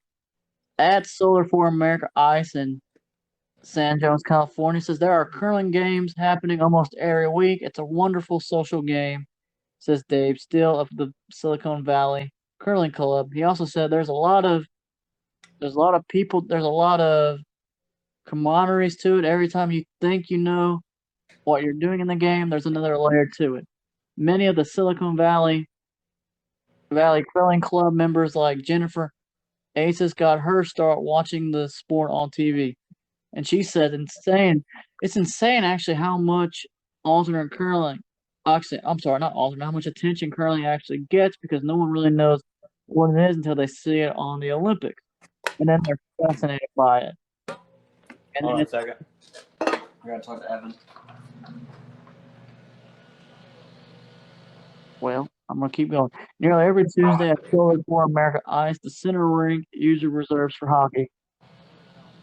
At Solar for America Ice in San Jose, California says there are curling games happening almost every week. It's a wonderful social game, says Dave Steele of the Silicon Valley Curling Club. He also said there's a lot of people, there's a lot of camaraderie to it. Every time you think you know what you're doing in the game, there's another layer to it. Many of the Silicon Valley Curling Club members like Jennifer Aces got her start watching the sport on TV. and she said it's insane actually how much alternate curling, actually, I'm sorry, not alternate, how much attention curling actually gets because no one really knows what it is until they see it on the Olympics, and then they're fascinated by it. And Hold then on a it's, second. I gotta talk to Evan. well, I'm gonna keep going. Nearly every Tuesday at Silver for America Ice, the center rink usually reserves for hockey.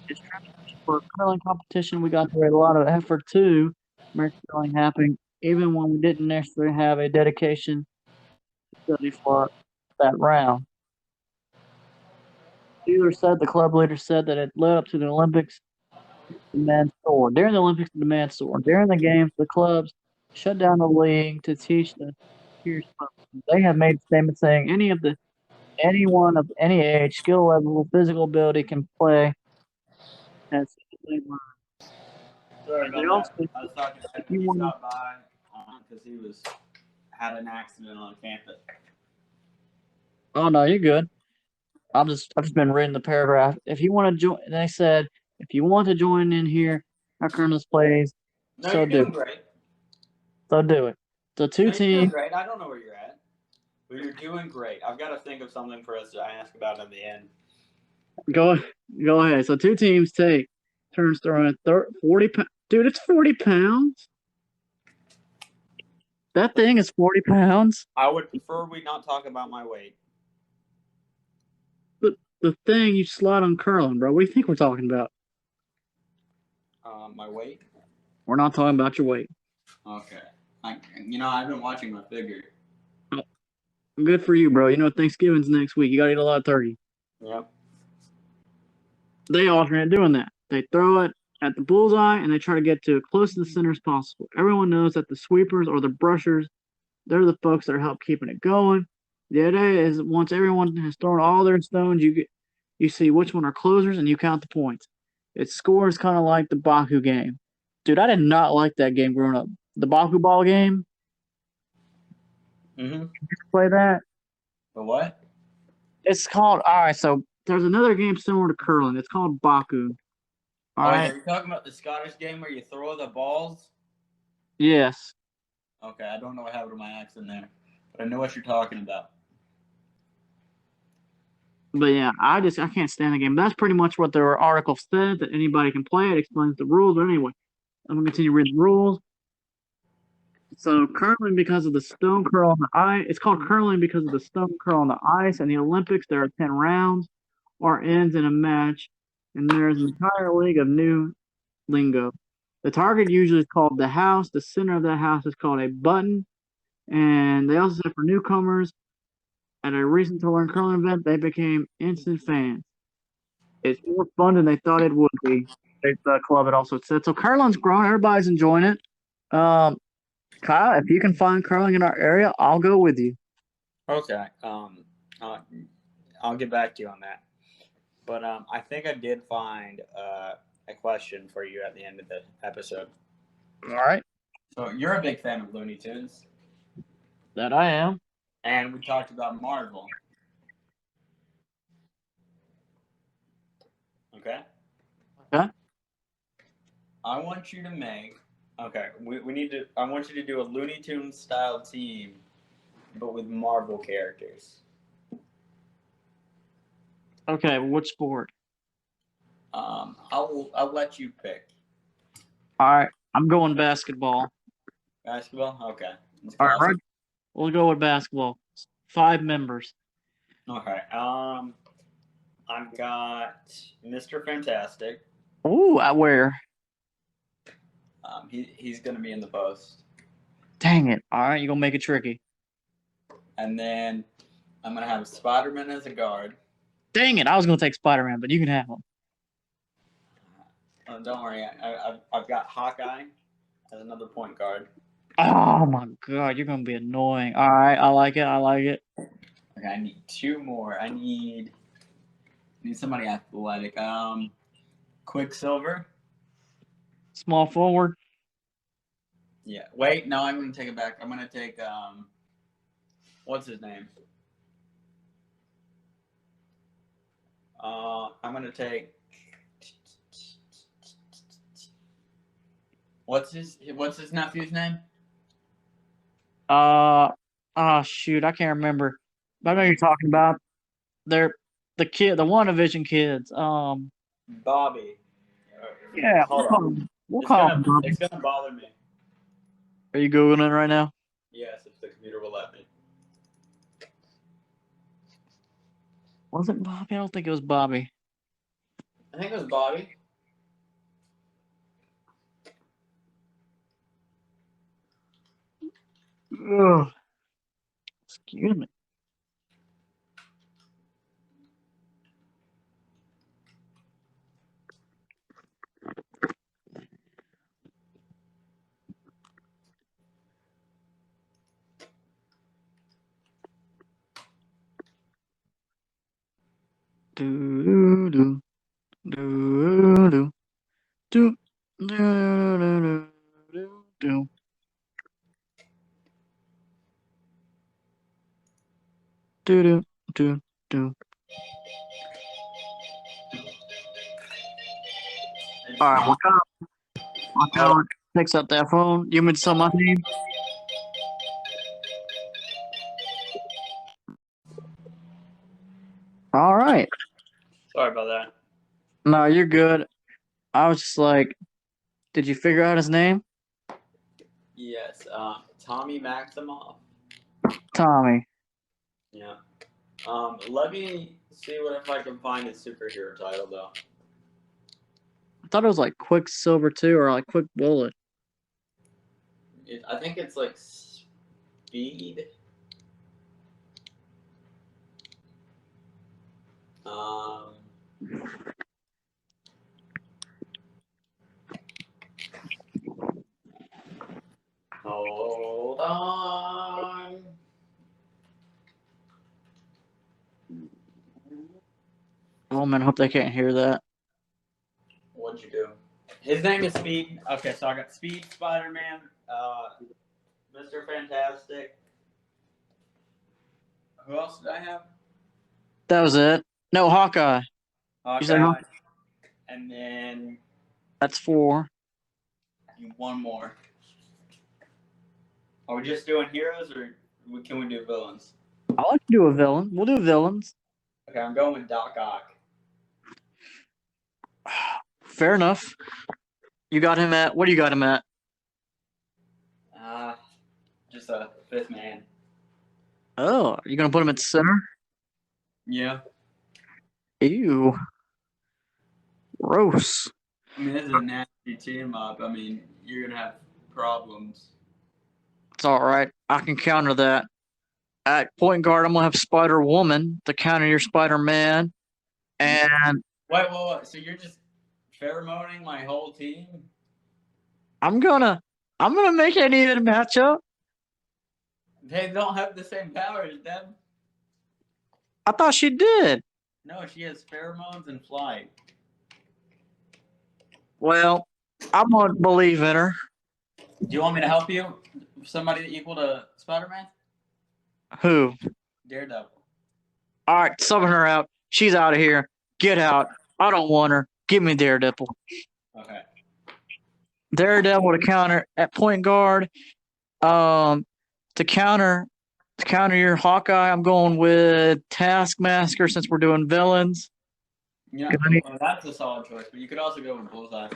It's tradition for curling competition. We got there a lot of effort too. American curling happening even when we didn't necessarily have a dedication study for that round. The club leader said that it led up to the Olympics, demand soared. During the Olympics, the demand soared. During the games, the clubs shut down the league to teach the peers. They have made statements saying anyone of any age, skill level, physical ability can play. And Sorry they about also, that. I was talking to if Evan. you He want to, stopped by because he had an accident on campus. oh no, you're good. I've just been reading the paragraph. If you want to join, they said if you want to join in here, how Colonel's plays, No, so you're do doing great. so do it. So two No, you're doing teams. great. I don't know where you're at, but you're doing great. I've got to think of something for us to ask about in the end. Go go ahead. So two teams take turns throwing 40 pounds. Dude, it's 40 pounds. That thing is 40 pounds. I would prefer we not talk about my weight. The thing you slide on curling, bro. What do you think we're talking about? My weight? We're not talking about your weight. Okay. I've been watching my figure. Oh, good for you, bro. You know Thanksgiving's next week. You gotta eat a lot of turkey. Yep. They alternate doing that. They throw it at the bullseye and they try to get to as close to the center as possible. Everyone knows that the sweepers or the brushers, they're the folks that are help keeping it going. The idea is once everyone has thrown all their stones, you see which one are closers and you count the points. It scores kind of like the Baku game. Dude, I did not like that game growing up. The Baku ball game. Mm-hmm. Did you play that? The what? It's called. All right, so there's another game similar to curling. It's called Baku. All Oh, right. are you talking about the Scottish game where you throw the balls? Yes. Okay, I don't know what happened to my accent there, but I know what you're talking about. But yeah, I can't stand the game. That's pretty much what their article said, that anybody can play it, explains the rules. But anyway, I'm gonna continue reading the rules. So curling because of the stone curl on the ice, it's called curling because of the stone curl on the ice. In the Olympics, there are 10 rounds or ends in a match, and there's an entire league of new lingo. The target usually is called the house. The center of that house is called a button. And they also said for newcomers, at a recent to learn curling event, they became instant fans. It's more fun than they thought it would be. The club had also said. So curling's growing. Everybody's enjoying it. Um, Kyle, if you can find curling in our area, I'll go with you. Okay. I'll get back to you on that. But I think I did find a question for you at the end of the episode. All right. So you're a big fan of Looney Tunes, That I am. and we talked about Marvel. Okay. Okay. I want you to make. Okay, we need to. I want you to do a Looney Tunes style team, but with Marvel characters. Okay. Which sport? I'll let you pick. All right. I'm going basketball. Basketball. Okay, it's All right. classic. Right. We'll go with basketball. 5 members. Okay. I've got Mr. Fantastic. Ooh, I wear. He's gonna be in the post, Dang it. All right. You're going to make it tricky. and then I'm gonna have Spider-Man as a guard. Dang it. I was going to take Spider Man, but you can have him. Don't worry, I've got Hawkeye as another point guard. Oh, my God. You're going to be annoying. All right. I like it. I like it. Okay, I need 2 more. I need somebody athletic. Quicksilver. Small forward. Yeah. Wait, no, I'm gonna take it back. I'm gonna take what's his name? I'm gonna take What's his nephew's name? Shoot, I can't remember. But I know you're talking about. They're the one division kids. Bobby. Yeah, Hold on. we'll call him Bobby. It's gonna bother me. Are you googling it right now? Yes, if the computer will let me. Was it Bobby? I don't think it was Bobby. I think it was Bobby. Ugh. Excuse me. Do do do do do do do do do. Do do do do. All right, what kind picks up that phone? You mean to my name? All right. Sorry about that. No, you're good. I was just like, did you figure out his name? Yes, Tommy Maximoff. Tommy. Yeah. Let me see if I can find his superhero title though. I thought it was like Quicksilver too, or like Quick Bullet. I think it's like Speed. Hold on. Oh man, I hope they can't hear that. What'd you do? His name is Speed. Okay, so I got Speed, Spider-Man, Mr. Fantastic. Who else did I have? That was it. No, Hawkeye. Hawkeye. And then That's 4. one more. Are we just doing heroes, or can we do villains? I like to do a villain. We'll do villains. Okay, I'm going with Doc Ock. Fair enough. You got him at, what do you got him at? Just a 5th man. Oh, are you going to put him at center? Yeah. Ew. Gross. I mean, this is a nasty team up. I mean, you're going to have problems. It's all right. I can counter that. At point guard, I'm going to have Spider-Woman to counter your Spider-Man. And Wait. So you're just pheromoning my whole team? I'm gonna make it an even matchup. They don't have the same powers, Deb. I thought she did. No, she has pheromones and flight. Well, I'm gonna believe in her. Do you want me to help you? Somebody equal to Spider-Man? Who? Daredevil. All right, subbing her out. She's out of here. Get out. I don't want her. Give me Daredevil. Okay. Daredevil to counter at point guard. To counter your Hawkeye, I'm going with Taskmaster since we're doing villains. Yeah, well, that's a solid choice, but you could also go with Bullseye.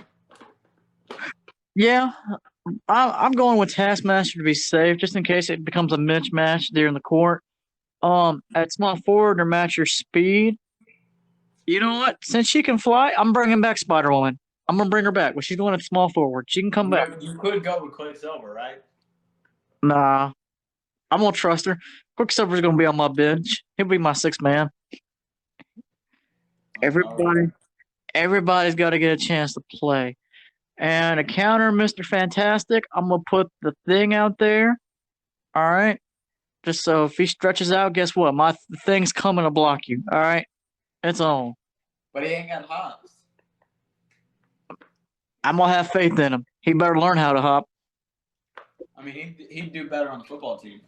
Yeah, I'm going with Taskmaster to be safe, just in case it becomes a mismatch there in the court. At small forward to match your speed. You know what? Since she can fly, I'm bringing back Spider-Woman. I'm gonna bring her back. Well, she's going at small forward. She can come back. You could go with Quicksilver, right? Nah, I'm gonna trust her. Quicksilver's gonna be on my bench. He'll be my 6th man. Everybody's got to get a chance to play. And a counter, Mr. Fantastic. I'm gonna put the Thing out there. All right. Just so if he stretches out, guess what? My Thing's coming to block you. All right. It's on. But he ain't got hops. I'm gonna have faith in him. He better learn how to hop. I mean, he'd do better on the football team.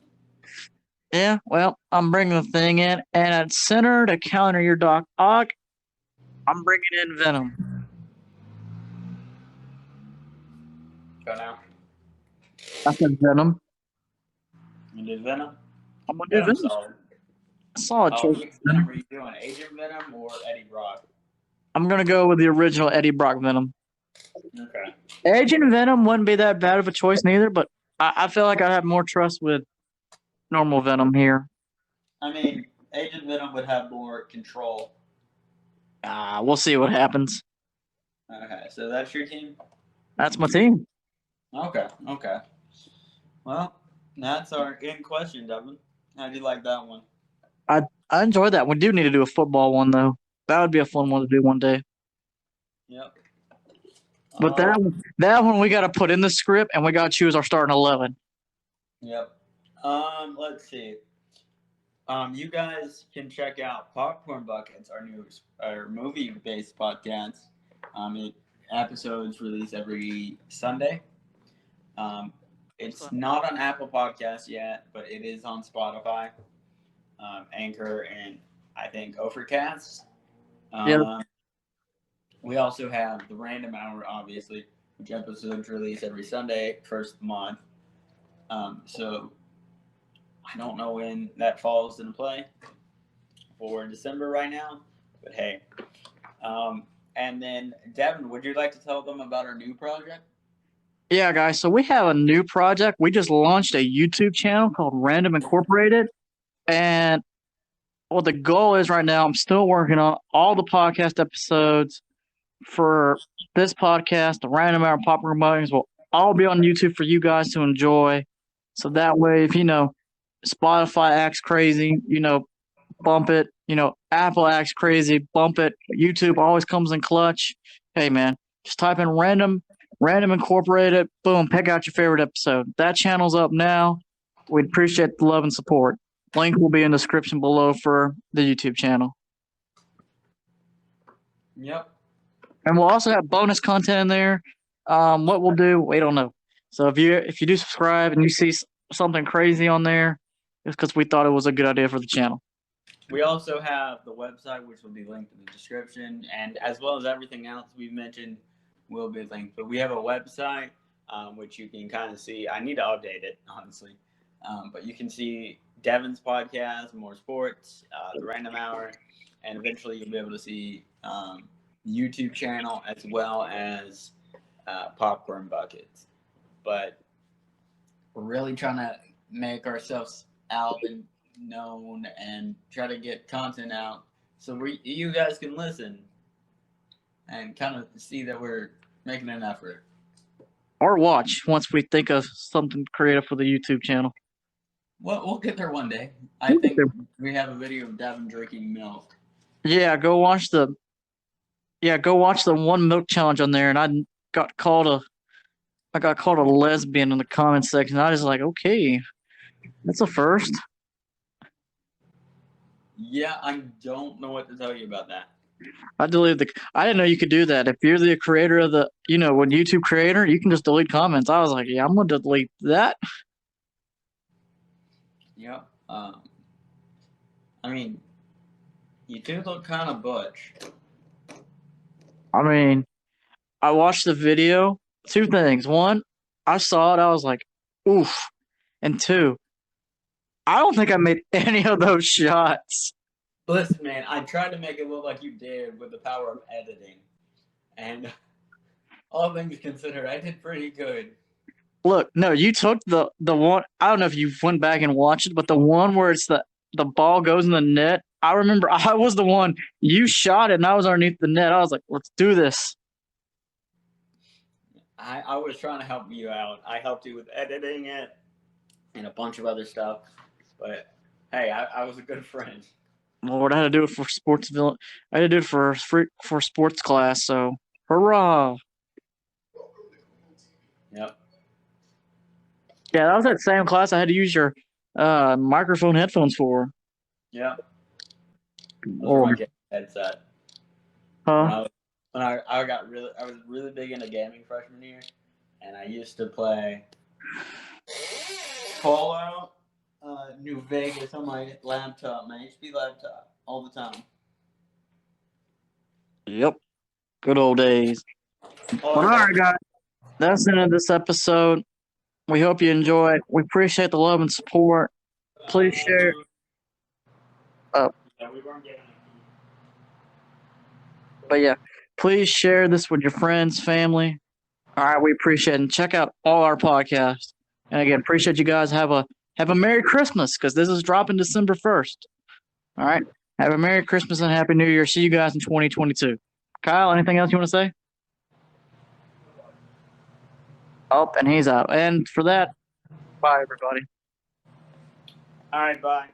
Yeah, well, I'm bringing the Thing in, and at center to counter your Doc Ock, I'm bringing in Venom. Go now. I said Venom. You did Venom? I'm gonna do Venom's Venom. solid. Solid choice. Which Venom are you doing? Agent Venom or Eddie Brock? I'm gonna go with the original Eddie Brock Venom. Okay. Agent Venom wouldn't be that bad of a choice neither, but I feel like I have more trust with normal Venom here. I mean, Agent Venom would have more control. We'll see what happens. Okay, so that's your team? That's my team. Okay. Well, that's our in question, Devin. How do you like that one? I enjoyed that. We do need to do a football one though. That would be a fun one to do one day. Yep. But that one we got to put in the script and we got to choose our starting 11. Yep. Let's see. You guys can check out Popcorn Buckets, our movie-based podcast. Episodes released every Sunday. It's not on Apple Podcasts yet, but it is on Spotify, Anchor, and I think Overcast. We also have the Random Hour, obviously, which episodes release every Sunday, first month. So I don't know when that falls into play for December right now, but hey. And then, Devin, would you like to tell them about our new project? Yeah, guys. So we have a new project. We just launched a YouTube channel called Random Incorporated. And what the goal is right now, I'm still working on all the podcast episodes for this podcast. The Random Hour Popcorn Buckets will all be on YouTube for you guys to enjoy. So that way, if, Spotify acts crazy, bump it. Apple acts crazy, bump it. YouTube always comes in clutch. Hey, man, just type in Random Incorporated, boom, pick out your favorite episode. That channel's up now. We'd appreciate the love and support. Link will be in the description below for the YouTube channel. Yep. And we'll also have bonus content in there. What we'll do, we don't know. So if you do subscribe and you see something crazy on there, it's because we thought it was a good idea for the channel. We also have the website, which will be linked in the description, and as well as everything else we've mentioned will be linked. But we have a website, which you can kind of see. I need to update it, honestly. But you can see Devin's podcast, More Sports, the Random Hour, and eventually you'll be able to see the YouTube channel as well as Popcorn Buckets. But we're really trying to make ourselves out and known and try to get content out so you guys can listen and kind of see that we're making an effort. Or watch once we think of something creative for the YouTube channel. Well, we'll get there one day. I think we have a video of Devin drinking milk. Yeah, go watch the one milk challenge on there, and I got called a lesbian in the comment section. I was like, okay, that's a first. Yeah, I don't know what to tell you about that. I didn't know you could do that. If you're the creator of when YouTube creator, you can just delete comments. I was like, yeah, I'm gonna delete that. Yeah. I mean, you do look kind of butch. I mean, I watched the video. Two things. One, I saw it. I was like, oof. And two, I don't think I made any of those shots. Listen, man, I tried to make it look like you did with the power of editing. And all things considered, I did pretty good. Look, no, you took the one. I don't know if you went back and watched it, but the one where it's the ball goes in the net. I remember I was the one. You shot it, and I was underneath the net. I was like, let's do this. I was trying to help you out. I helped you with editing it and a bunch of other stuff. But, hey, I was a good friend. Lord, I had to do it for Sportsville. I had to do it for sports class, so hurrah. Yep. Yeah, that was that same class I had to use your microphone headphones for. Yeah. Or my headset. Huh? I was really big into gaming freshman year, and I used to play Fallout New Vegas on my laptop, my HP laptop, all the time. Yep. Good old days. All right, guys. that's the end of this episode. We hope you enjoy it. We appreciate the love and support. Please share. But yeah, please share this with your friends, family. All right, we appreciate it. And check out all our podcasts. And again, appreciate you guys. Have a Merry Christmas because this is dropping December 1st. All right. Have a Merry Christmas and Happy New Year. See you guys in 2022. Kyle, anything else you want to say? Oh, and he's out. And for that, bye, everybody. All right, bye.